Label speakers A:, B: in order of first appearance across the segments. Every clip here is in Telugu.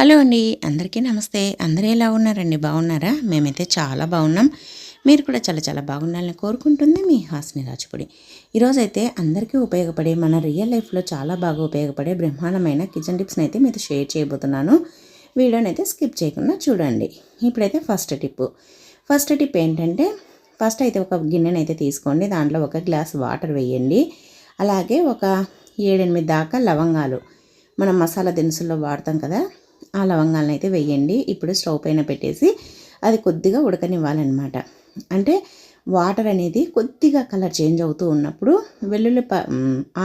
A: హలో అండి, అందరికీ నమస్తే. అందరూ ఎలా ఉన్నారండి? బాగున్నారా? మేమైతే చాలా బాగున్నాం. మీరు కూడా చాలా చాలా బాగుండాలని కోరుకుంటుంది మీ హాస్ని రాజుపూడి. ఈరోజైతే అందరికీ ఉపయోగపడే, మన రియల్ లైఫ్లో చాలా బాగా ఉపయోగపడే బ్రహ్మాండమైన కిచెన్ టిప్స్ని అయితే మీతో షేర్ చేయబోతున్నాను. వీడియోని అయితే స్కిప్ చేయకుండా చూడండి. ఇప్పుడైతే ఫస్ట్ టిప్ ఏంటంటే, ఫస్ట్ అయితే ఒక గిన్నెనైతే తీసుకోండి. దాంట్లో ఒక గ్లాస్ వాటర్ వేయండి. అలాగే ఒక 7-8 దాకా లవంగాలు, మనం మసాలా దినుసుల్లో వాడతాం కదా, ఆ లవంగాలను అయితే వేయండి. ఇప్పుడు స్టవ్ పైన పెట్టేసి అది కొద్దిగా ఉడకనివ్వాలన్నమాట. అంటే వాటర్ అనేది కొద్దిగా కలర్ చేంజ్ అవుతూ ఉన్నప్పుడు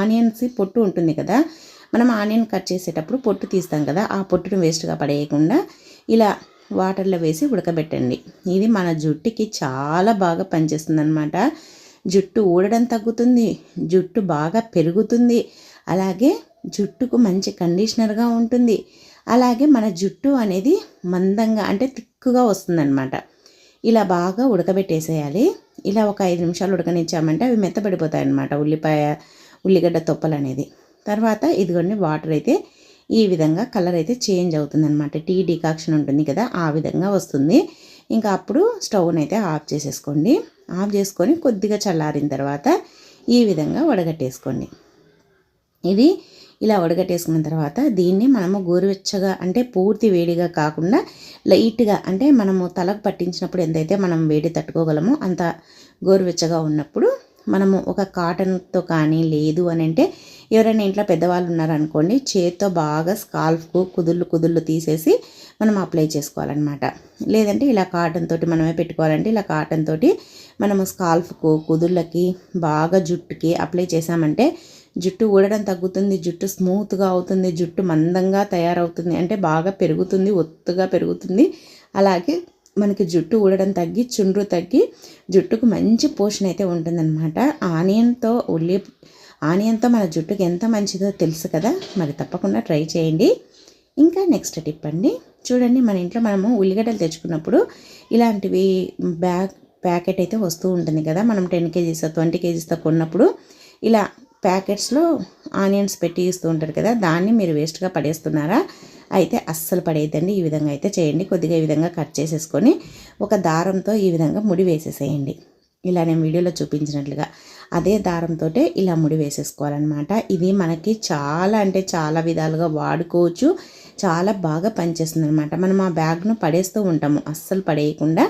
A: ఆనియన్స్ పొట్టు ఉంటుంది కదా, మనం ఆనియన్ కట్ చేసేటప్పుడు పొట్టు తీస్తాం కదా, ఆ పొట్టును వేస్ట్గా పడేయకుండా ఇలా వాటర్లో వేసి ఉడకబెట్టండి. ఇది మన జుట్టుకి చాలా బాగా పనిచేస్తుంది అనమాట. జుట్టు ఊడడం తగ్గుతుంది, జుట్టు బాగా పెరుగుతుంది, అలాగే జుట్టుకు మంచి కండిషనర్గా ఉంటుంది. అలాగే మన జుట్టు అనేది మందంగా అంటే తిక్కుగా వస్తుందన్నమాట. ఇలా బాగా ఉడకబెట్టేసేయాలి. ఇలా ఒక 5 నిమిషాలు ఉడకనిచ్చామంటే అవి మెత్తబడిపోతాయి అన్నమాట, ఉల్లిగడ్డ తొప్పలు అనేది. తర్వాత ఇదిగోండి వాటర్ అయితే ఈ విధంగా కలర్ అయితే చేంజ్ అవుతుందన్నమాట. టీ డికాక్షన్ ఉంటుంది కదా, ఆ విధంగా వస్తుంది. ఇంకా అప్పుడు స్టవ్ని అయితే ఆఫ్ చేసేసుకోండి. ఆఫ్ చేసుకొని కొద్దిగా చల్లారిన తర్వాత ఈ విధంగా వడగట్టేసుకోండి. ఇది ఇలా వడగట్టేసుకున్న తర్వాత దీన్ని మనము గోరువెచ్చగా, అంటే పూర్తి వేడిగా కాకుండా లైట్గా, అంటే మనము తలకు పట్టించినప్పుడు ఎంతైతే మనం వేడి తట్టుకోగలమో అంత గోరువెచ్చగా ఉన్నప్పుడు మనము ఒక కాటన్తో కానీ, లేదు అని అంటే ఎవరైనా ఇంట్లో పెద్దవాళ్ళు ఉన్నారనుకోండి, చేత్తో బాగా స్కాల్ఫ్కు కుదుళ్ళు తీసేసి మనం అప్లై చేసుకోవాలన్నమాట. లేదంటే ఇలా కాటన్ తోటి మనమే పెట్టుకోవాలంటే ఇలా కాటన్ తోటి మనము స్కాల్ఫ్కు, కుదుళ్ళకి, బాగా జుట్టుకి అప్లై చేసామంటే జుట్టు ఊడడం తగ్గుతుంది, జుట్టు స్మూత్గా అవుతుంది, జుట్టు మందంగా తయారవుతుంది, అంటే బాగా పెరుగుతుంది, ఒత్తుగా పెరుగుతుంది. అలాగే మనకి జుట్టు ఊడడం తగ్గి, చుండ్రు తగ్గి, జుట్టుకు మంచి పోషణ అయితే ఉంటుందన్నమాట. ఆనియన్తో మన జుట్టుకి ఎంత మంచిదో తెలుసు కదా, మరి తప్పకుండా ట్రై చేయండి. ఇంకా నెక్స్ట్ టిప్ అండి, చూడండి, మన ఇంట్లో మనము ఉల్లిగడ్డలు తెచ్చుకున్నప్పుడు ఇలాంటివి ప్యాకెట్ అయితే వస్తూ ఉంటుంది కదా, మనం 10 kgs 20 kgsతో కొన్నప్పుడు ఇలా ప్యాకెట్స్లో ఆనియన్స్ పెట్టి ఇస్తూ ఉంటారు కదా, దాన్ని మీరు వేస్ట్గా పడేస్తున్నారా? అయితే అస్సలు పడేయద్దండి. ఈ విధంగా అయితే చేయండి. కొద్దిగా ఈ విధంగా కట్ చేసేసుకొని ఒక దారంతో ఈ విధంగా ముడి వేసేసేయండి. ఇలా నేను వీడియోలో చూపించినట్లుగా అదే దారంతో ఇలా ముడి వేసేసుకోవాలన్నమాట. ఇది మనకి చాలా అంటే చాలా విధాలుగా వాడుకోవచ్చు, చాలా బాగా పనిచేస్తుంది అనమాట. మనం ఆ బ్యాగ్ను పడేస్తూ ఉంటాము, అస్సలు పడేయకుండా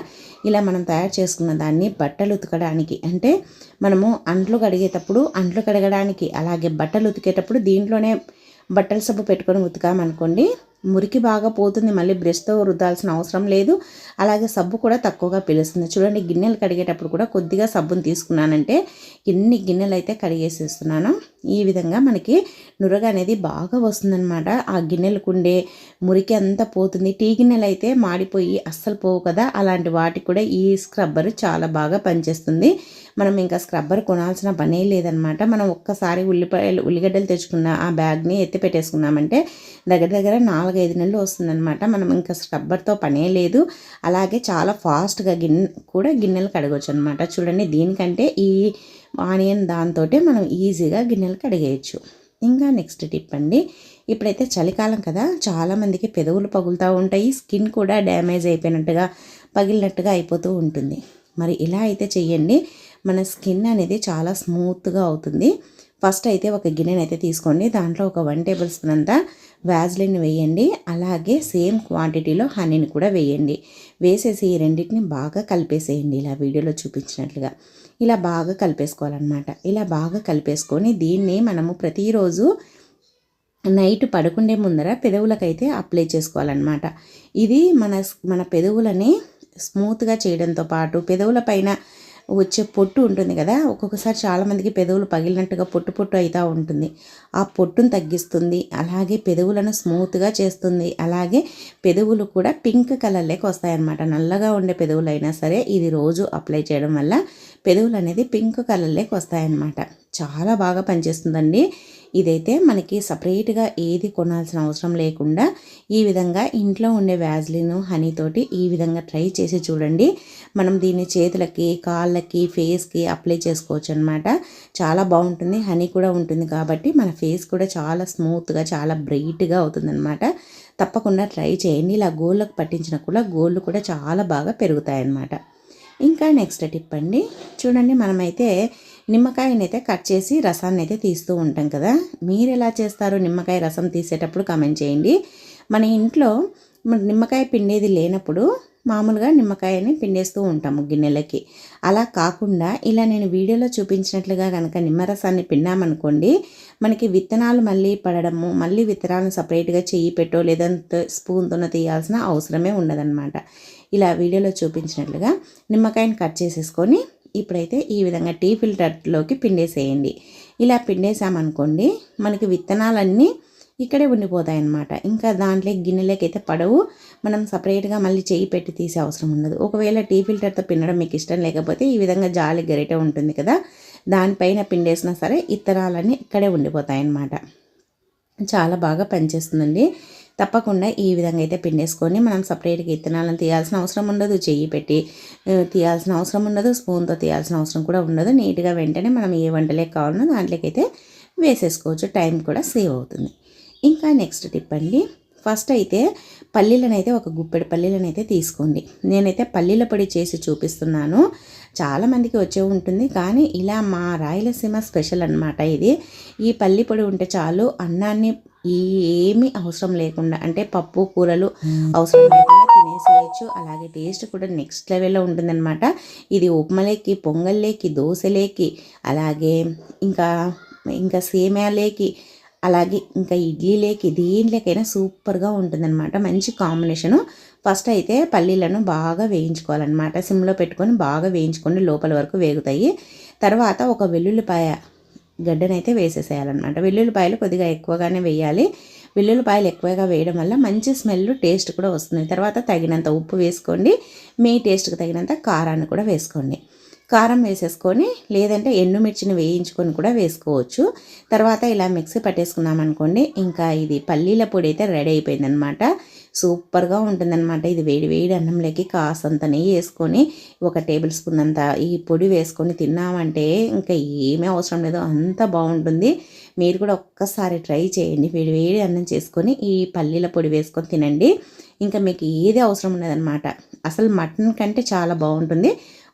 A: ఇలా మనం తయారు చేసుకున్న దాన్ని బట్టలు ఉతకడానికి, అంటే మనము అంట్లు కడగడానికి, అలాగే బట్టలు ఉతికేటప్పుడు దీంట్లోనే బట్టల సబ్బు పెట్టుకొని ఉతికామనుకోండి, మురికి బాగా పోతుంది, మళ్ళీ బ్రష్తో రుద్దాల్సిన అవసరం లేదు. అలాగే సబ్బు కూడా తక్కువగా పీలుస్తుంది. చూడండి, గిన్నెలు కడిగేటప్పుడు కూడా కొద్దిగా సబ్బును తీసుకున్నానంటే ఎన్ని గిన్నెలు అయితే కడిగేసేస్తున్నాను. ఈ విధంగా మనకి నురగ అనేది బాగా వస్తుందన్నమాట. ఆ గిన్నెలకు ఉండే మురికి అంతా పోతుంది. టీ గిన్నెలు అయితే మాడిపోయి అస్సలు పోవు కదా, అలాంటి వాటికి కూడా ఈ స్క్రబ్బర్ చాలా బాగా పనిచేస్తుంది. మనం ఇంకా స్క్రబ్బర్ కొనాల్సిన పనే లేదనమాట. మనం ఒక్కసారి ఉల్లిగడ్డలు తెచ్చుకున్న ఆ బ్యాగ్ని ఎత్తి పెట్టేసుకున్నామంటే దగ్గర 4-5 నెలలు వస్తుందన్నమాట. మనం ఇంకా స్క్రబ్బర్తో పనే లేదు. అలాగే చాలా ఫాస్ట్గా గిన్నెలు కడగవచ్చు అనమాట. చూడండి, దీనికంటే ఈ ఆనియన్ దాంతో మనం ఈజీగా గిన్నెలు కడిగేయచ్చు. ఇంకా నెక్స్ట్ టిప్ అండి, ఇప్పుడైతే చలికాలం కదా, చాలామందికి పెదవులు పగులుతూ ఉంటాయి, స్కిన్ కూడా డ్యామేజ్ అయిపోయినట్టుగా, పగిలినట్టుగా అయిపోతూ ఉంటుంది. మరి ఇలా అయితే చెయ్యండి, మన స్కిన్ అనేది చాలా స్మూత్గా అవుతుంది. ఫస్ట్ అయితే ఒక గిన్నెనైతే తీసుకోండి. దాంట్లో ఒక 1 టేబుల్ స్పూన్ అంతా వ్యాజ్లిన్ వేయండి. అలాగే సేమ్ క్వాంటిటీలో హనీని కూడా వేయండి. వేసేసి ఈ రెండింటిని బాగా కలిపేసేయండి. ఇలా వీడియోలో చూపించినట్లుగా ఇలా బాగా కలిపేసుకోవాలన్నమాట. ఇలా బాగా కలిపేసుకొని దీన్ని మనము ప్రతిరోజు నైట్ పడుకునే ముందర పెదవులకైతే అప్లై చేసుకోవాలన్నమాట. ఇది మన పెదవులని స్మూత్గా చేయడంతో పాటు పెదవుల పైన వచ్చే పొట్టు ఉంటుంది కదా, ఒక్కొక్కసారి చాలామందికి పెదవులు పగిలినట్టుగా పొట్టు అవుతూ ఉంటుంది. ఆ పొట్టును తగ్గిస్తుంది, అలాగే పెదవులను స్మూత్గా చేస్తుంది. అలాగే పెదవులు కూడా పింక్ కలర్లోకి వస్తాయన్నమాట. నల్లగా ఉండే పెదవులు అయినా సరే ఇది రోజు అప్లై చేయడం వల్ల పెదవులు అనేది పింక్ కలర్లోకి వస్తాయన్నమాట. చాలా బాగా పనిచేస్తుందండి. ఇదైతే మనకి సపరేట్గా ఏది కొనాల్సిన అవసరం లేకుండా ఈ విధంగా ఇంట్లో ఉండే వ్యాజ్లిన్ హనీతోటి ఈ విధంగా ట్రై చేసి చూడండి. మనం దీన్ని చేతులకి, కాళ్ళకి, ఫేస్కి అప్లై చేసుకోవచ్చు అనమాట. చాలా బాగుంటుంది. హనీ కూడా ఉంటుంది కాబట్టి మన ఫేస్ కూడా చాలా స్మూత్గా, చాలా బ్రైట్గా అవుతుందన్నమాట. తప్పకుండా ట్రై చేయండి. ఇలా గోళ్ళకు పట్టించిన కూడా గోళ్ళు కూడా చాలా బాగా పెరుగుతాయన్నమాట. ఇంకా నెక్స్ట్ టిప్ అండి, చూడండి మనమైతే నిమ్మకాయనైతే కట్ చేసి రసాన్ని అయితే తీస్తూ ఉంటాం కదా. మీరు ఎలా చేస్తారు నిమ్మకాయ రసం తీసేటప్పుడు కామెంట్ చేయండి. మన ఇంట్లో నిమ్మకాయ పిండేది లేనప్పుడు మామూలుగా నిమ్మకాయని పిండేస్తూ ఉంటాము గిన్నెలకి. అలా కాకుండా ఇలా నేను వీడియోలో చూపించినట్లుగా కనుక నిమ్మరసాన్ని పిండామనుకోండి, మనకి విత్తనాలు మళ్ళీ పడడము, మళ్ళీ విత్తనాలను సపరేట్గా చెయ్యి పెట్టో లేదంటే స్పూన్తోనో తీయాల్సిన అవసరమే ఉండదన్నమాట. ఇలా వీడియోలో చూపించినట్లుగా నిమ్మకాయని కట్ చేసేసుకొని ఇప్పుడైతే ఈ విధంగా టీ ఫిల్టర్లోకి పిండేసేయండి. ఇలా పిండేసామనుకోండి మనకి విత్తనాలన్నీ ఇక్కడే ఉండిపోతాయి అన్నమాట. ఇంకా దాంట్లో గిన్నెలోకి అయితే పడవు, మనం సపరేట్గా మళ్ళీ చేయి పెట్టి తీసే అవసరం ఉండదు. ఒకవేళ టీ ఫిల్టర్తో పిండడం మీకు ఇష్టం లేకపోతే ఈ విధంగా జాలి గరిటె ఉంటుంది కదా, దానిపైన పిండేసినా సరే ఇత్తనాలన్నీ ఇక్కడే ఉండిపోతాయి అన్నమాట. చాలా బాగా పనిచేస్తుందండి. తప్పకుండా ఈ విధంగా అయితే పిండేసుకొని మనం సపరేట్గా ఇత్తనాలను తీయాల్సిన అవసరం ఉండదు, చెయ్యి పెట్టి తీయాల్సిన అవసరం ఉండదు, స్పూన్తో తీయాల్సిన అవసరం కూడా ఉండదు. నీట్గా వెంటనే మనం ఏ వంటలేకి కావాలన్నా దాంట్లోకి అయితే వేసేసుకోవచ్చు, టైం కూడా సేవ్ అవుతుంది. ఇంకా నెక్స్ట్ టిప్ అండి, ఫస్ట్ అయితే పల్లీలనైతే ఒక గుప్పెడు పల్లీలనైతే తీసుకోండి. నేనైతే పల్లీల పొడి చేసి చూపిస్తున్నాను, చాలామందికి వచ్చే ఉంటుంది కానీ ఇలా మా రాయలసీమ స్పెషల్ అనమాట ఇది. ఈ పల్లి పొడి ఉంటే చాలు, అన్నాన్ని ఏమీ అవసరం లేకుండా అంటే పప్పు కూరలు అవసరం లేకుండా తినేసేయచ్చు. అలాగే టేస్ట్ కూడా నెక్స్ట్ లెవెల్లో ఉంటుందన్నమాట. ఇది ఉప్మలేకి, పొంగల్లేకి, దోశలేకి, అలాగే ఇంకా సేమ్యాలేకి, అలాగే ఇంకా ఇడ్లీలేకి, దేంట్లోకైనా సూపర్గా ఉంటుందన్నమాట. మంచి కాంబినేషను. ఫస్ట్ అయితే పల్లీలను బాగా వేయించుకోవాలన్నమాట. సిమ్లో పెట్టుకొని బాగా వేయించుకొని లోపల వరకు వేగుతాయి. తర్వాత ఒక వెల్లుల్లిపాయ గడ్డనైతే వేసేసేయాలన్నమాట. వెల్లుల్లిపాయలు కొద్దిగా ఎక్కువగానే వేయాలి. వెల్లుల్లిపాయలు ఎక్కువగా వేయడం వల్ల మంచి స్మెల్, టేస్ట్ కూడా వస్తుంది. తర్వాత తగినంత ఉప్పు వేసుకోండి, మీ టేస్ట్కి తగినంత కారాన్ని కూడా వేసుకోండి. కారం వేసేసుకొని లేదంటే ఎండుమిర్చిని వేయించుకొని కూడా వేసుకోవచ్చు. తర్వాత ఇలా మిక్సీ పట్టేసుకున్నామనుకోండి, ఇంకా ఇది పల్లీల పొడి అయితే రెడీ అయిపోయిందనమాట. సూపర్గా ఉంటుందన్నమాట. ఇది వేడి వేడి అన్నంలోకి కాసంత నెయ్యి వేసుకొని 1 టేబుల్ స్పూన్ అంత ఈ పొడి వేసుకొని తిన్నామంటే ఇంకా ఏమీ అవసరం లేదు, అంత బాగుంటుంది. మీరు కూడా ఒక్కసారి ట్రై చేయండి. వేడి వేడి అన్నం చేసుకొని ఈ పల్లీల పొడి వేసుకొని తినండి. ఇంకా మీకు ఏది అవసరం ఉండదన్నమాట. అసలు మటన్ కంటే చాలా బాగుంటుంది.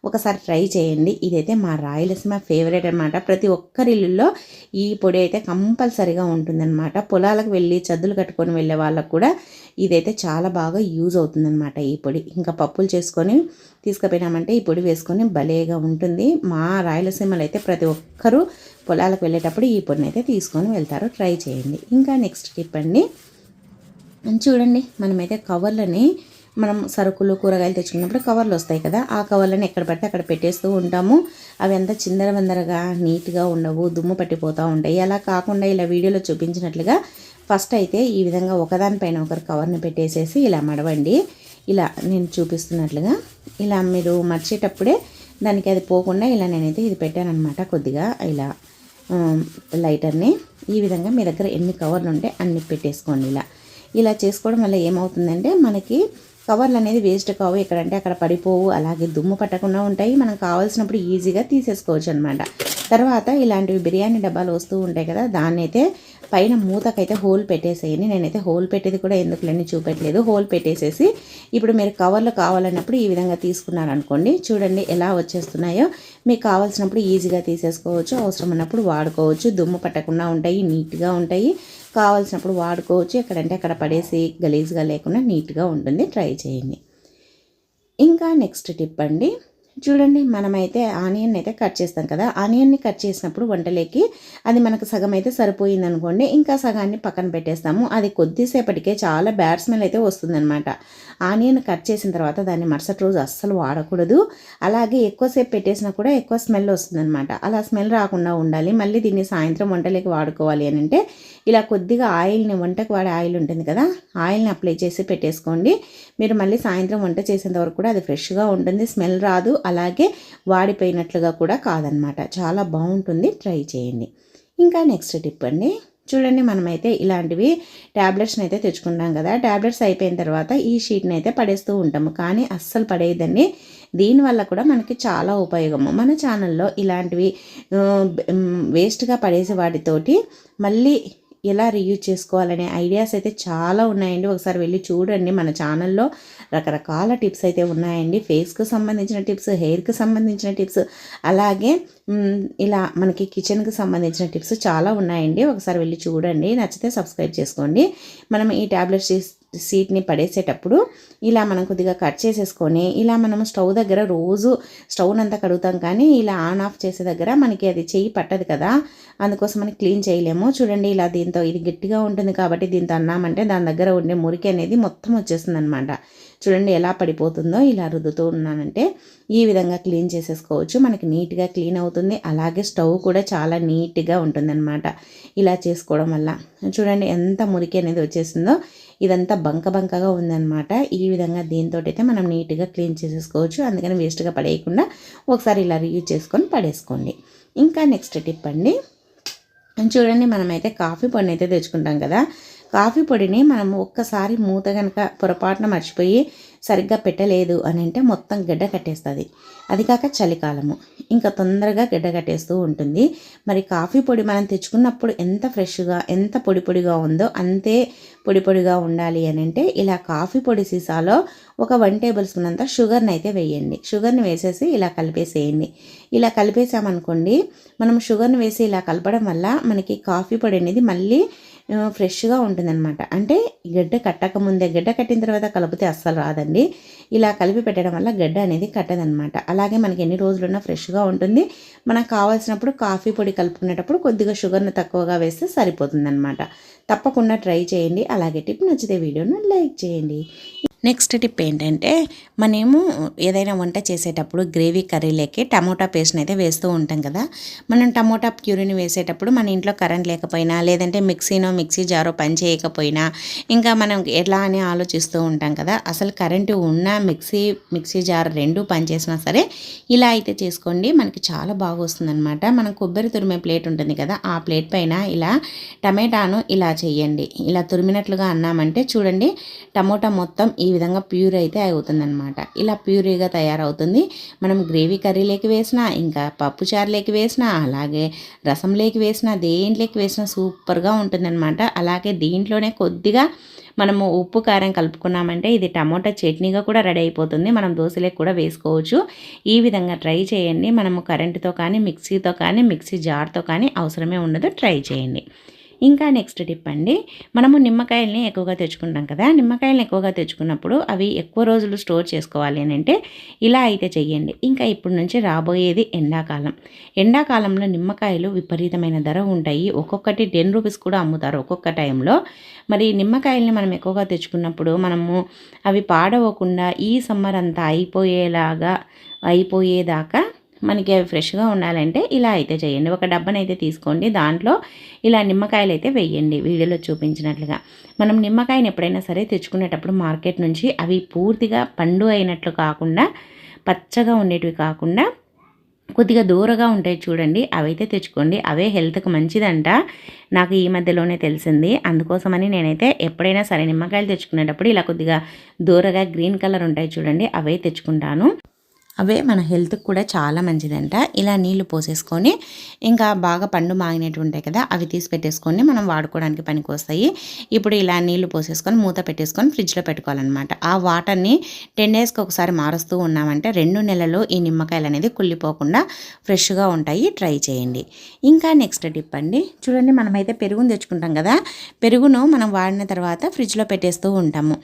A: ఒకసారి ట్రై చేయండి. ఇదైతే మా రాయలసీమ ఫేవరెట్ అనమాట. ప్రతి ఒక్కరి ఇల్లుల్లో ఈ పొడి అయితే కంపల్సరీగా ఉంటుందన్నమాట. పొలాలకు వెళ్ళి చద్దులు కట్టుకొని వెళ్ళే వాళ్ళకు కూడా ఇదైతే చాలా బాగా యూజ్ అవుతుందన్నమాట ఈ పొడి. ఇంకా పప్పులు చేసుకొని తీసుకుపోయినామంటే ఈ పొడి వేసుకొని భలేగా ఉంటుంది. మా రాయలసీమలో అయితే ప్రతి ఒక్కరూ పొలాలకు వెళ్ళేటప్పుడు ఈ పొడిని అయితే తీసుకొని వెళ్తారు. ట్రై చేయండి. ఇంకా నెక్స్ట్ టిప్ అండి, చూడండి మనమైతే కవర్లని మనం సరుకులు కూరగాయలు తెచ్చుకున్నప్పుడు కవర్లు వస్తాయి కదా, ఆ కవర్లను ఎక్కడ పడితే అక్కడ పెట్టేస్తూ ఉంటాము. అవి అంతా చిందరవందరగా నీట్గా ఉండవు, దుమ్ము పట్టిపోతూ ఉంటాయి. అలా కాకుండా ఇలా వీడియోలో చూపించినట్లుగా ఫస్ట్ అయితే ఈ విధంగా ఒకదానిపైన ఒకరు కవర్ని పెట్టేసేసి ఇలా మడవండి. ఇలా నేను చూపిస్తున్నట్లుగా ఇలా మీరు మర్చేటప్పుడే దానికి అది పోకుండా ఇలా నేనైతే ఇది పెట్టానమాట. కొద్దిగా ఇలా లైటర్ని ఈ విధంగా మీ దగ్గర ఎన్ని కవర్లు ఉంటే అన్ని పెట్టేసుకోండి. ఇలా చేసుకోవడం వల్ల ఏమవుతుందంటే మనకి కవర్లు అనేది వేస్ట్ కావు, ఎక్కడంటే అక్కడ పడిపోవు, అలాగే దుమ్ము పట్టకుండా ఉంటాయి. మనం కావాల్సినప్పుడు ఈజీగా తీసేసుకోవచ్చు అనమాట. తర్వాత ఇలాంటివి బిర్యానీ డబ్బాలు వస్తూ ఉంటాయి కదా, దాన్ని అయితే పైన మూతకైతే హోల్ పెట్టేసేయండి. నేనైతే హోల్ పెట్టేది కూడా ఎందుకులేని చూపెట్టలేదు. హోల్ పెట్టేసేసి ఇప్పుడు మీరు కవర్లు కావాలన్నప్పుడు ఈ విధంగా తీసుకున్నారనుకోండి, చూడండి ఎలా వచ్చేస్తున్నాయో. మీకు కావాల్సినప్పుడు ఈజీగా తీసేసుకోవచ్చు, అవసరం ఉన్నప్పుడు వాడుకోవచ్చు. దుమ్ము పట్టకుండా ఉంటాయి, నీట్గా ఉంటాయి. కావాల్సినప్పుడు వాడుకోవచ్చు, ఎక్కడంటే అక్కడ పడేసి గలీజ్గా లేకుండా నీట్గా ఉంటుంది. ట్రై చేయండి. ఇంకా నెక్స్ట్ టిప్ అండి, చూడండి మనమైతే ఆనియన్ అయితే కట్ చేస్తాం కదా, ఆనియన్ని కట్ చేసినప్పుడు వంటలేకి అది మనకు సగం అయితే సరిపోయింది అనుకోండి, ఇంకా సగాన్ని పక్కన పెట్టేస్తాము. అది కొద్దిసేపటికే చాలా బ్యాడ్ స్మెల్ అయితే వస్తుందన్నమాట. ఆనియన్ కట్ చేసిన తర్వాత దాన్ని మరుసటి రోజు అస్సలు వాడకూడదు. అలాగే ఎక్కువసేపు పెట్టేసినా కూడా ఎక్కువ స్మెల్ వస్తుందన్నమాట. అలా స్మెల్ రాకుండా ఉండాలి. మళ్ళీ దీన్ని సాయంత్రం వంటలేకి వాడుకోవాలి అని అంటే ఇలా కొద్దిగా ఆయిల్ని, వంటకు వాడే ఆయిల్ ఉంటుంది కదా, ఆయిల్ని అప్లై చేసి పెట్టేసుకోండి. మీరు మళ్ళీ సాయంత్రం వంట చేసేంత వరకు కూడా అది ఫ్రెష్గా ఉంటుంది, స్మెల్ రాదు, అలాగే వాడిపోయినట్లుగా కూడా కాదనమాట. చాలా బాగుంటుంది. ట్రై చేయండి. ఇంకా నెక్స్ట్ టిప్ అండి, చూడండి మనమైతే ఇలాంటివి ట్యాబ్లెట్స్ని అయితే తెచ్చుకుంటాం కదా, ట్యాబ్లెట్స్ అయిపోయిన తర్వాత ఈ షీట్ని అయితే పడేస్తూ ఉంటాము. కానీ అస్సలు పడేయదండి. దీనివల్ల కూడా మనకి చాలా ఉపయోగము. మన ఛానల్లో ఇలాంటివి వేస్ట్గా పడేసే వాటితోటి మళ్ళీ ఎలా రీయూజ్ చేసుకోవాలనే ఐడియాస్ అయితే చాలా ఉన్నాయండి. ఒకసారి వెళ్ళి చూడండి. మన ఛానల్లో రకరకాల టిప్స్ అయితే ఉన్నాయండి. ఫేస్కి సంబంధించిన టిప్స్, హెయిర్కి సంబంధించిన టిప్స్, అలాగే ఇలా మనకి కిచెన్కి సంబంధించిన టిప్స్ చాలా ఉన్నాయండి. ఒకసారి వెళ్ళి చూడండి. నచ్చితే సబ్స్క్రైబ్ చేసుకోండి. మనం ఈ ట్యాబ్లెట్ సీట్ని పడేసేటప్పుడు ఇలా మనం కొద్దిగా కట్ చేసేసుకొని ఇలా మనం స్టవ్ దగ్గర రోజు స్టవ్నంతా కడుగుతాం, కానీ ఇలా ఆన్ ఆఫ్ చేసే దగ్గర మనకి అది చెయ్యి పట్టదు కదా, అందుకోసం మనం క్లీన్ చేయలేము. చూడండి, ఇలా దీంతో ఇది గట్టిగా ఉంటుంది కాబట్టి దీంతో అన్నామంటే దాని దగ్గర ఉండే మురికి అనేది మొత్తం వచ్చేస్తుంది అనమాట. చూడండి ఎలా పడిపోతుందో. ఇలా రుద్దుతూ ఉన్నానంటే ఈ విధంగా క్లీన్ చేసేసుకోవచ్చు. మనకి నీట్గా క్లీన్ అవుతుంది. అలాగే స్టవ్ కూడా చాలా నీట్గా ఉంటుందన్నమాట ఇలా చేసుకోవడం వల్ల. చూడండి ఎంత మురికి అనేది వచ్చేసిందో. ఇదంతా బంకగా ఉందన్నమాట. ఈ విధంగా దీంతో అయితే మనం నీట్గా క్లీన్ చేసేసుకోవచ్చు. అందుకని వేస్ట్గా పడేయకుండా ఒకసారి ఇలా రీయూజ్ చేసుకొని పడేసుకోండి. ఇంకా నెక్స్ట్ టిప్ అండి, చూడండి మనమైతే కాఫీ పొడిని అయితే తెచ్చుకుంటాం కదా. కాఫీ పొడిని మనము ఒక్కసారి మూత కనుక పొరపాటున మర్చిపోయి సరిగ్గా పెట్టలేదు అని అంటే మొత్తం గడ్డ కట్టేస్తుంది. అది కాక చలికాలము ఇంకా తొందరగా గడ్డ కట్టేస్తూ ఉంటుంది. మరి కాఫీ పొడి మనం తెచ్చుకున్నప్పుడు ఎంత ఫ్రెష్గా ఎంత పొడిగా ఉందో అంతే పొడిగా ఉండాలి అని అంటే ఇలా కాఫీ పొడి సీసాలో ఒక 1 టేబుల్ స్పూన్ అంతా షుగర్ని అయితే వేయండి. షుగర్ని వేసేసి ఇలా కలిపేసేయండి. ఇలా కలిపేసామనుకోండి, మనం షుగర్ని వేసి ఇలా కలపడం వల్ల మనకి కాఫీ పొడి అనేది మళ్ళీ ఫ్రెష్గా ఉంటుందన్నమాట. అంటే గడ్డ కట్టకముందే, గడ్డ కట్టిన తర్వాత కలిపితే అస్సలు రాదండి. ఇలా కలిపి పెట్టడం వల్ల గడ్డ అనేది కట్టదనమాట. అలాగే మనకి ఎన్ని రోజులున్నా ఫ్రెష్గా ఉంటుంది. మనకు కావాల్సినప్పుడు కాఫీ పొడి కలుపుకునేటప్పుడు కొద్దిగా షుగర్ని తక్కువగా వేస్తే సరిపోతుందన్నమాట. తప్పకుండా ట్రై చేయండి. అలాగే టిప్ నచ్చితే వీడియోను లైక్ చేయండి. నెక్స్ట్ టిప్ ఏంటంటే, మనము ఏదైనా వంట చేసేటప్పుడు గ్రేవీ కర్రీలోకి టమోటా పేస్ట్ని అయితే వేస్తూ ఉంటాం కదా. మనం టమోటా ప్యూరీని వేసేటప్పుడు మన ఇంట్లో కరెంట్ లేకపోయినా, లేదంటే మిక్సీ జారో పని చేయకపోయినా, ఇంకా మనం ఎలా అని ఆలోచిస్తూ ఉంటాం కదా. అసలు కరెంటు ఉన్న మిక్సీ జార్ రెండు పనిచేసినా సరే ఇలా అయితే చేసుకోండి. మనకి చాలా బాగా వస్తుందన్నమాట. మనం కొబ్బరి తురిమే ప్లేట్ ఉంటుంది కదా, ఆ ప్లేట్ పైన ఇలా టమాటాను ఇలా చేయండి. ఇలా తురిమినట్లుగా అన్నామంటే చూడండి, టమోటా మొత్తం ఈ విధంగా ప్యూర్ అయితే అవుతుందన్నమాట. ఇలా ప్యూరీగా తయారవుతుంది. మనం గ్రేవీ కర్రీలోకి వేసినా, ఇంకా పప్పు చారులోకి వేసినా, అలాగే రసంలోకి వేసినా, దేంట్లోకి వేసినా సూపర్గా ఉంటుందన్నమాట. అలాగే దీంట్లోనే కొద్దిగా మనము ఉప్పు కారం కలుపుకున్నామంటే ఇది టమోటా చట్నీగా కూడా రెడీ అయిపోతుంది. మనం దోశలోకి కూడా వేసుకోవచ్చు. ఈ విధంగా ట్రై చేయండి. మనము కరెంటుతో కానీ, మిక్సీతో కానీ, మిక్సీ జార్తో కానీ అవసరమే ఉండదు. ట్రై చేయండి. ఇంకా నెక్స్ట్ టిప్ అండి, మనము నిమ్మకాయల్ని ఎక్కువగా తెచ్చుకుంటాం కదా. నిమ్మకాయలను ఎక్కువగా తెచ్చుకున్నప్పుడు అవి ఎక్కువ రోజులు స్టోర్ చేసుకోవాలి అని అంటే ఇలా అయితే చెయ్యండి. ఇంకా ఇప్పుడు నుంచి రాబోయేది ఎండాకాలం. ఎండాకాలంలో నిమ్మకాయలు విపరీతమైన ధర ఉంటాయి. ఒక్కొక్కటి 10 రూపీస్ కూడా అమ్ముతారు ఒక్కొక్క టైంలో. మరి నిమ్మకాయల్ని మనం ఎక్కువగా తెచ్చుకున్నప్పుడు మనము అవి పాడవకుండా ఈ సమ్మర్ అంతా అయిపోయేదాకా మనకి అవి ఫ్రెష్గా ఉండాలంటే ఇలా అయితే చేయండి. ఒక డబ్బానైతే తీసుకోండి. దాంట్లో ఇలా నిమ్మకాయలు అయితే వేయండి. వీడియోలో చూపించినట్లుగా. మనం నిమ్మకాయని ఎప్పుడైనా సరే తెచ్చుకునేటప్పుడు మార్కెట్ నుంచి అవి పూర్తిగా పండు అయినట్లు కాకుండా, పచ్చగా ఉండేటివి కాకుండా కొద్దిగా దూరగా ఉంటాయి చూడండి, అవైతే తెచ్చుకోండి. అవే హెల్త్కి మంచిదంట. నాకు ఈ మధ్యలోనే తెలిసింది. అందుకోసమని నేనైతే ఎప్పుడైనా సరే నిమ్మకాయలు తెచ్చుకునేటప్పుడు ఇలా కొద్దిగా దూరగా గ్రీన్ కలర్ ఉంటాయి చూడండి, అవే తెచ్చుకుంటాను. అవే మన హెల్త్కి కూడా చాలా మంచిదంట. ఇలా నీళ్లు పోసేసుకొని ఇంకా బాగా పండు మాగినట్టు ఉంటాయి కదా, అవి తీసి పెట్టేసుకొని మనం వాడుకోవడానికి పనికి వస్తాయి. ఇప్పుడు ఇలా నీళ్లు పోసేసుకొని మూత పెట్టేసుకొని ఫ్రిడ్జ్లో పెట్టుకోవాలన్నమాట. ఆ వాటర్ని 10 డేస్కి ఒకసారి మారుస్తూ ఉన్నామంటే 2 నెలల్లో ఈ నిమ్మకాయలు అనేది కుళ్ళిపోకుండా ఫ్రెష్గా ఉంటాయి. ట్రై చేయండి. ఇంకా నెక్స్ట్ టిప్ అండి, చూడండి మనమైతే పెరుగును తెచ్చుకుంటాం కదా. పెరుగును మనం వాడిన తర్వాత ఫ్రిడ్జ్లో పెట్టేస్తూ ఉంటాము.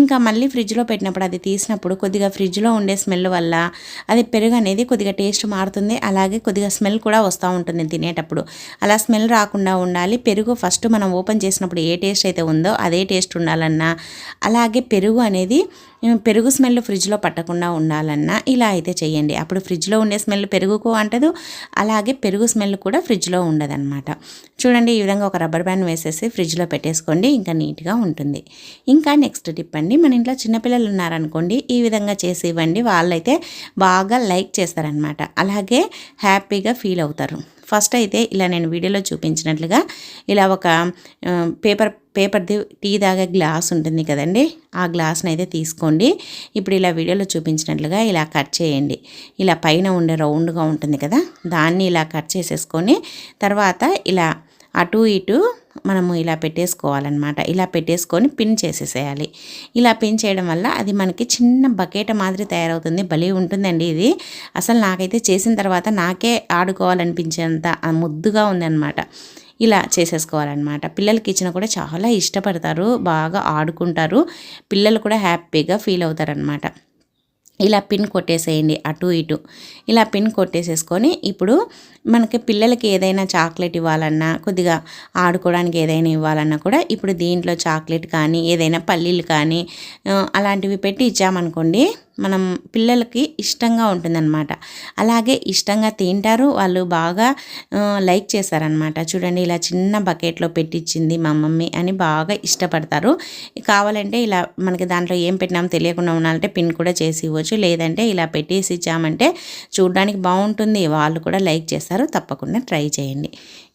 A: ఇంకా మళ్ళీ ఫ్రిడ్జ్లో పెట్టినప్పుడు అది తీసినప్పుడు కొద్దిగా ఫ్రిడ్జ్లో ఉండే స్మెల్ వల్ల అది పెరుగు అనేది కొద్దిగా టేస్ట్ మారుతుంది. అలాగే కొద్దిగా స్మెల్ కూడా వస్తూ ఉంటుంది తినేటప్పుడు. అలా స్మెల్ రాకుండా ఉండాలి. పెరుగు ఫస్ట్ మనం ఓపెన్ చేసినప్పుడు ఏ టేస్ట్ అయితే ఉందో అదే టేస్ట్ ఉండాలన్నా, అలాగే పెరుగు స్మెల్ ఫ్రిడ్జ్లో పట్టకుండా ఉండాలన్నా ఇలా అయితే చేయండి. అప్పుడు ఫ్రిడ్జ్లో ఉండే స్మెల్ పెరుగుకు అంటదు, అలాగే పెరుగు స్మెల్ కూడా ఫ్రిడ్జ్లో ఉండదన్నమాట. చూడండి, ఈ విధంగా ఒక రబ్బర్ బ్యాండ్ వేసేసి ఫ్రిడ్జ్లో పెట్టేసుకోండి. ఇంకా నీట్గా ఉంటుంది. ఇంకా నెక్స్ట్ టిప్ అండి, మన ఇంట్లో చిన్నపిల్లలు ఉన్నారనుకోండి, ఈ విధంగా చేసి ఇవ్వండి. వాళ్ళైతే బాగా లైక్ చేస్తారనమాట. అలాగే హ్యాపీగా ఫీల్ అవుతారు. ఫస్ట్ అయితే ఇలా నేను వీడియోలో చూపించినట్లుగా ఇలా ఒక పేపర్ది టీ తాగే గ్లాస్ ఉంటుంది కదండి, ఆ గ్లాస్ని అయితే తీసుకోండి. ఇప్పుడు ఇలా వీడియోలో చూపించినట్లుగా ఇలా కట్ చేయండి. ఇలా పైన ఉండే రౌండ్గా ఉంటుంది కదా, దాన్ని ఇలా కట్ చేసేసుకొని తర్వాత ఇలా అటు ఇటు మనము ఇలా పెట్టేసుకోవాలన్నమాట. ఇలా పెట్టేసుకొని పిన్ చేసేసేయాలి. ఇలా పిన్ చేయడం వల్ల అది మనకి చిన్న బకెట్ మాదిరి తయారవుతుంది. భలే ఉంటుందండి ఇది. అసలు నాకైతే చేసిన తర్వాత నాకే ఆడుకోవాలనిపించేంత ముద్దుగా ఉందన్నమాట. ఇలా చేసేసుకోవాలన్నమాట. పిల్లలకి ఇచ్చినా కూడా చాలా ఇష్టపడతారు, బాగా ఆడుకుంటారు, పిల్లలు కూడా హ్యాపీగా ఫీల్ అవుతారనమాట. ఇలా పిన్ కొట్టేసేయండి అటు ఇటు. ఇలా పిన్ కొట్టేసేసుకొని ఇప్పుడు మనకి పిల్లలకి ఏదైనా చాక్లెట్ ఇవ్వాలన్నా, కొద్దిగా ఆడుకోవడానికి ఏదైనా ఇవ్వాలన్నా కూడా ఇప్పుడు దీంట్లో చాక్లెట్ కానీ ఏదైనా పల్లీలు కానీ అలాంటివి పెట్టి ఇచ్చామనుకోండి, మనం పిల్లలకి ఇష్టంగా ఉంటుందన్నమాట. అలాగే ఇష్టంగా తింటారు, వాళ్ళు బాగా లైక్ చేస్తారనమాట. చూడండి ఇలా చిన్న బకెట్లో పెట్టించింది మా మమ్మీ అని బాగా ఇష్టపడతారు. కావాలంటే ఇలా మనకి దాంట్లో ఏం పెట్టినామో తెలియకుండా ఉండాలంటే పిన్ కూడా చేసి ఇవ్వచ్చు. లేదంటే ఇలా పెట్టేసి ఇచ్చామంటే చూడడానికి బాగుంటుంది, వాళ్ళు కూడా లైక్ చేస్తారు. తప్పకుండా ట్రై చేయండి.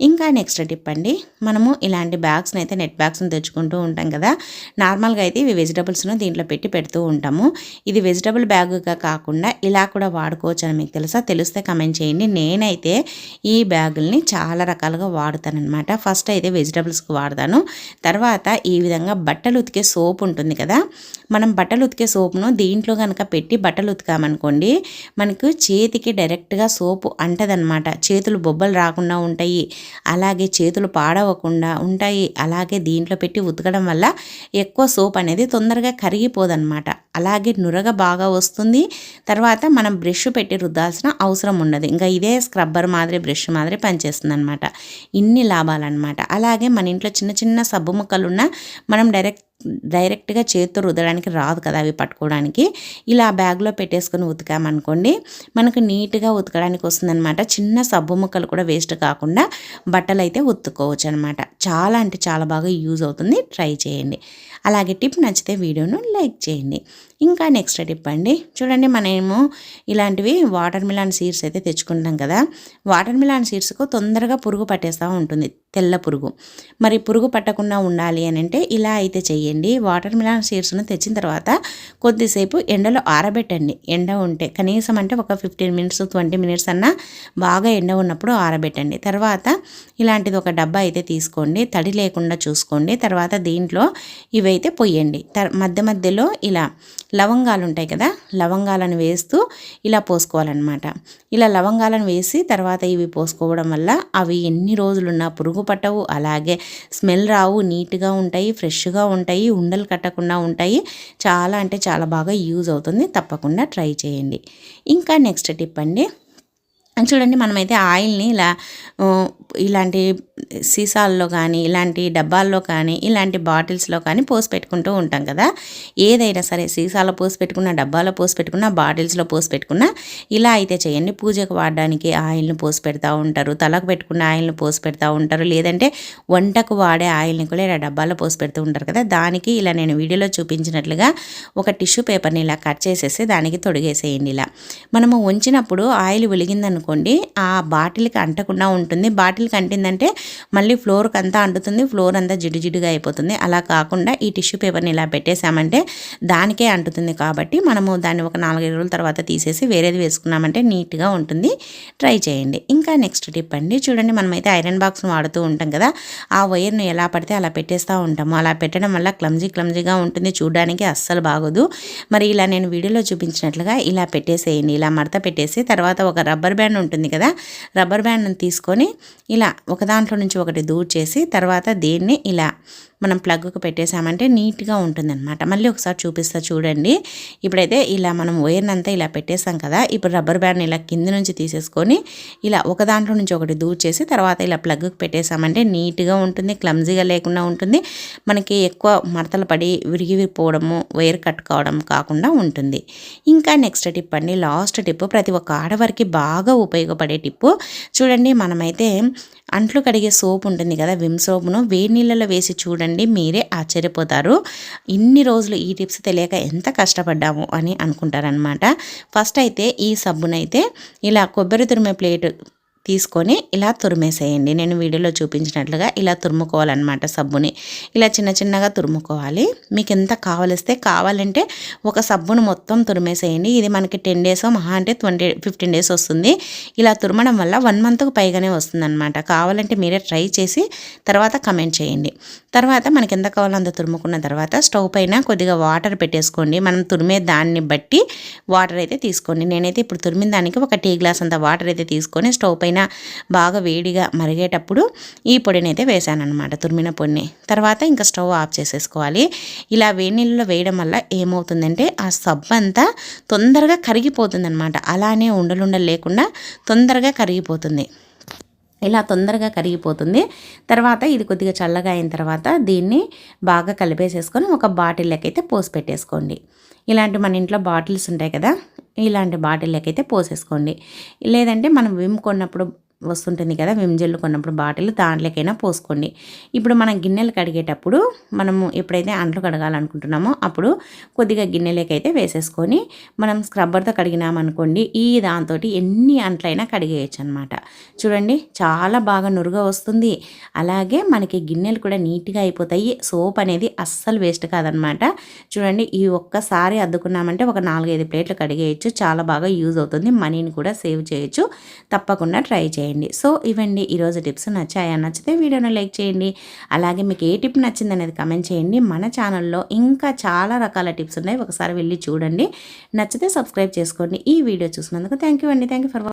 A: ఇంకా నెక్స్ట్ టిప్ అండి, మనము ఇలాంటి బ్యాగ్స్ని అయితే నెట్ బ్యాగ్స్ని తెచ్చుకుంటూ ఉంటాం కదా. నార్మల్గా అయితే ఇవి వెజిటబుల్స్ను దీంట్లో పెడుతూ ఉంటాము. ఇది వెజిటబుల్ బ్యాగుగా కాకుండా ఇలా కూడా వాడుకోవచ్చు అని మీకు తెలుసా? తెలిస్తే కమెంట్ చేయండి. నేనైతే ఈ బ్యాగుల్ని చాలా రకాలుగా వాడుతానన్నమాట. ఫస్ట్ అయితే వెజిటబుల్స్కి వాడతాను. తర్వాత ఈ విధంగా బట్టలు ఉతికే సోప్ ఉంటుంది కదా, మనం బట్టలు ఉతికే సోప్ను దీంట్లో కనుక పెట్టి బట్టలు ఉతికామనుకోండి, మనకు చేతికి డైరెక్ట్గా సోపు అంటదనమాట. చేతులు బొబ్బలు రాకుండా ఉంటాయి, అలాగే చేతులు పాడవకుండా ఉంటాయి. అలాగే దీంట్లో పెట్టి ఉతకడం వల్ల ఎక్కువ సోప్ అనేది తొందరగా కరిగిపోదన్నమాట. అలాగే నురగ బాగా వస్తుంది. తర్వాత మనం బ్రష్ పెట్టి రుద్దాల్సిన అవసరం ఉండదు. ఇంకా ఇదే స్క్రబ్బర్ మాదిరి బ్రష్ మాదిరి పనిచేస్తుంది అనమాట. ఇన్ని లాభాలన్నమాట. అలాగే మన ఇంట్లో చిన్న చిన్న సబ్బు ముక్కలున్నా మనం డైరెక్ట్గా చేతితో రుద్దడానికి రాదు కదా, అవి పట్టుకోవడానికి. ఇలా బ్యాగ్లో పెట్టేసుకొని ఉతికామనుకోండి, మనకు నీట్గా ఉతకడానికి వస్తుందన్నమాట. చిన్న సబ్బు ముక్కలు కూడా వేస్ట్ కాకుండా బట్టలు అయితే ఉతుక్కోవచ్చు అనమాట. చాలా అంటే చాలా బాగా యూజ్ అవుతుంది. ట్రై చేయండి. అలాగే టిప్ నచ్చితే వీడియోను లైక్ చేయండి. ఇంకా నెక్స్ట్ టిప్ అండి, చూడండి మనము ఇలాంటివి వాటర్ మిలాన్ సీడ్స్ అయితే తెచ్చుకుంటాం కదా. వాటర్ మిలాన్ సీడ్స్కు తొందరగా పురుగు పట్టేస్తూ ఉంటుంది, తెల్ల పురుగు. మరి పురుగు పట్టకుండా ఉండాలి అని అంటే ఇలా అయితే చెయ్యండి. వాటర్ మిలాన్ సీడ్స్ను తెచ్చిన తర్వాత కొద్దిసేపు ఎండలో ఆరబెట్టండి. ఎండ ఉంటే కనీసం అంటే ఒక 15 మినిట్స్ 20 మినిట్స్ అన్నా బాగా ఎండ ఉన్నప్పుడు ఆరబెట్టండి. తర్వాత ఇలాంటిది ఒక డబ్బా అయితే తీసుకోండి, తడి లేకుండా చూసుకోండి. తర్వాత దీంట్లో ఇవైతే పొయ్యండి. మధ్య మధ్యలో ఇలా లవంగాలు ఉంటాయి కదా, లవంగాలను వేస్తూ ఇలా పోసుకోవాలన్నమాట. ఇలా లవంగాలను వేసి తర్వాత ఇవి పోసుకోవడం వల్ల అవి ఎన్ని రోజులున్నా పురుగు పట్టవు, అలాగే స్మెల్ రావు, నీట్గా ఉంటాయి, ఫ్రెష్గా ఉంటాయి, ఉండలు కట్టకుండా ఉంటాయి. చాలా అంటే చాలా బాగా యూజ్ అవుతుంది. తప్పకుండా ట్రై చేయండి. ఇంకా నెక్స్ట్ టిప్ అండి, చూడండి మనమైతే ఆయిల్ని ఇలాంటి సీసాల్లో కానీ ఇలాంటి డబ్బాల్లో కానీ ఇలాంటి బాటిల్స్లో కానీ పోసి పెట్టుకుంటూ ఉంటాం కదా. ఏదైనా సరే సీసాలో పోసి పెట్టుకున్న, డబ్బాలో పోసి పెట్టుకున్న, బాటిల్స్లో పోసి పెట్టుకున్న ఇలా అయితే చేయండి. పూజకు వాడడానికి ఆయిల్ని పోసి పెడతా ఉంటారు, తలకు పెట్టుకున్న ఆయిల్ని పోసి పెడతా ఉంటారు, లేదంటే వంటకు వాడే ఆయిల్ని కూడా ఇలా డబ్బాలో పోసి పెడుతూ ఉంటారు కదా. దానికి ఇలా నేను వీడియోలో చూపించినట్లుగా ఒక టిష్యూ పేపర్ని ఇలా కట్ చేసేసి దానికి తొడిగేసేయండి. ఇలా మనము ఉంచినప్పుడు ఆయిల్ వెలిగిందనుకోండి, ఆ బాటిల్కి అంటకుండా ఉంటుంది. బాటిల్కి అంటిందంటే మళ్ళీ ఫ్లోర్కి అంతా అంటుతుంది, ఫ్లోర్ అంతా జిడ్డుగా అయిపోతుంది. అలా కాకుండా ఈ టిష్యూ పేపర్ని ఇలా పెట్టేసామంటే దానికే అంటుతుంది. కాబట్టి మనము దాన్ని ఒక 4-5 రోజుల తర్వాత తీసేసి వేరేది వేసుకున్నామంటే నీట్గా ఉంటుంది. ట్రై చేయండి. ఇంకా నెక్స్ట్ టిప్ అండి, చూడండి మనమైతే ఐరన్ బాక్స్ను వాడుతూ ఉంటాం కదా. ఆ వైర్ను ఎలా పడితే అలా పెట్టేస్తూ ఉంటాము. అలా పెట్టడం వల్ల క్లమ్జీగా ఉంటుంది, చూడడానికి అస్సలు బాగోదు. మరి ఇలా నేను వీడియోలో చూపించినట్లుగా ఇలా పెట్టేసేయండి. ఇలా మడత పెట్టేసి తర్వాత ఒక రబ్బర్ బ్యాండ్ ఉంటుంది కదా, రబ్బర్ బ్యాండ్ని తీసుకొని ఇలా ఒక దాంట్లో నుంచి ఒకటి దూర్ చేసి తర్వాత దీన్ని ఇలా మనం ప్లగ్కు పెట్టేసామంటే నీట్గా ఉంటుందన్నమాట. మళ్ళీ ఒకసారి చూపిస్తా చూడండి. ఇప్పుడైతే ఇలా మనం వైర్ని అంతా ఇలా పెట్టేసాం కదా, ఇప్పుడు రబ్బర్ బ్యాండ్ని ఇలా కింద నుంచి తీసేసుకొని ఇలా ఒక దాంట్లో నుంచి ఒకటి దూర్ చేసి తర్వాత ఇలా ప్లగ్కు పెట్టేసామంటే నీట్గా ఉంటుంది, క్లమ్జీగా లేకుండా ఉంటుంది. మనకి ఎక్కువ మడతలు పడి విరిగిపోవడము, వైర్ కట్ కావడం కాకుండా ఉంటుంది. ఇంకా నెక్స్ట్ టిప్ అండి, లాస్ట్ టిప్, ప్రతి ఒక్క ఆడవారికి బాగా ఉపయోగపడే టిప్పు. చూడండి మనమైతే అంట్లు కడిగే సోప్ ఉంటుంది కదా, విమ్ సోప్ను వేడి నీళ్ళలో వేసి చూడండి, మీరే ఆశ్చర్యపోతారు. ఇన్ని రోజులు ఈ టిప్స్ తెలియక ఎంత కష్టపడ్డాము అని అనుకుంటారనమాట. ఫస్ట్ అయితే ఈ సబ్బునైతే ఇలా కొబ్బరి తురిమే ప్లేట్ తీసుకొని ఇలా తురిమేసేయండి. నేను వీడియోలో చూపించినట్లుగా ఇలా తురుముకోవాలన్నమాట. సబ్బుని ఇలా చిన్న చిన్నగా తురుముకోవాలి. మీకు ఎంత కావాలంటే ఒక సబ్బును మొత్తం తురిమేసేయండి. ఇది మనకి 10 డేస్ మహా అంటే 15 డేస్ వస్తుంది. ఇలా తురమడం వల్ల 1 మంత్కు పైగానే వస్తుందన్నమాట. కావాలంటే మీరే ట్రై చేసి తర్వాత కమెంట్ చేయండి. తర్వాత మనకి ఎంత కావాలో అంత తురుముకున్న తర్వాత స్టవ్ పైన కొద్దిగా వాటర్ పెట్టేసుకోండి. మనం తురిమే దాన్ని బట్టి వాటర్ అయితే తీసుకోండి. నేనైతే ఇప్పుడు తురిమిన దానికి ఒక టీ గ్లాస్ అంత వాటర్ అయితే తీసుకొని స్టవ్ పైన బాగా వేడిగా మరిగేటప్పుడు ఈ పొడిని అయితే వేసాను అనమాట, తురిమిన పొడిని. తర్వాత ఇంకా స్టవ్ ఆఫ్ చేసేసుకోవాలి. ఇలా వేడి నీళ్ళలో వేయడం వల్ల ఏమవుతుందంటే ఆ సబ్బు అంతా తొందరగా కరిగిపోతుంది అనమాట. అలానే ఉండలుండలు లేకుండా తొందరగా కరిగిపోతుంది. ఇలా తొందరగా కరిగిపోతుంది. తర్వాత ఇది కొద్దిగా చల్లగా అయిన తర్వాత దీన్ని బాగా కలిపేసేసుకొని ఒక బాటిల్లోకి అయితే పోసి పెట్టేసుకోండి. ఇలాంటి మన ఇంట్లో బాటిల్స్ ఉంటాయి కదా, ఇలాంటి బాటిల్లోకి అయితే పోసేసుకోండి. లేదంటే మనం విమ్ కొన్నప్పుడు వస్తుంటుంది కదా, విమ్ జెల్ కొన్నప్పుడు బాటిల్, దాంట్లోకైనా పోసుకోండి. ఇప్పుడు మనం గిన్నెలు కడిగేటప్పుడు మనము ఎప్పుడైతే అంట్లు కడగాలనుకుంటున్నామో అప్పుడు కొద్దిగా గిన్నెలకైతే వేసేసుకొని మనం స్క్రబ్బర్తో కడిగినామనుకోండి, ఈ దాంతో ఎన్ని అంట్లైనా కడిగేయచ్చు అనమాట. చూడండి చాలా బాగా నురుగా వస్తుంది. అలాగే మనకి గిన్నెలు కూడా నీట్గా అయిపోతాయి. సోప్ అనేది అస్సలు వేస్ట్ కాదనమాట. చూడండి, ఈ ఒక్కసారి అద్దుకున్నామంటే ఒక 4-5 ప్లేట్లు కడిగేయచ్చు. చాలా బాగా యూజ్ అవుతుంది. మనీని కూడా సేవ్ చేయొచ్చు. తప్పకుండా ట్రై చేయండి. సో ఇవండి ఈరోజు టిప్స్. నచ్చితే వీడియోని లైక్ చేయండి. అలాగే మీకు ఏ టిప్ నచ్చింది అనేది కమెంట్ చేయండి. మన ఛానల్లో ఇంకా చాలా రకాల టిప్స్ ఉన్నాయి, ఒకసారి వెళ్ళి చూడండి. నచ్చితే సబ్స్క్రైబ్ చేసుకోండి. ఈ వీడియో చూసినందుకు థ్యాంక్ యూ అండి. Thank you for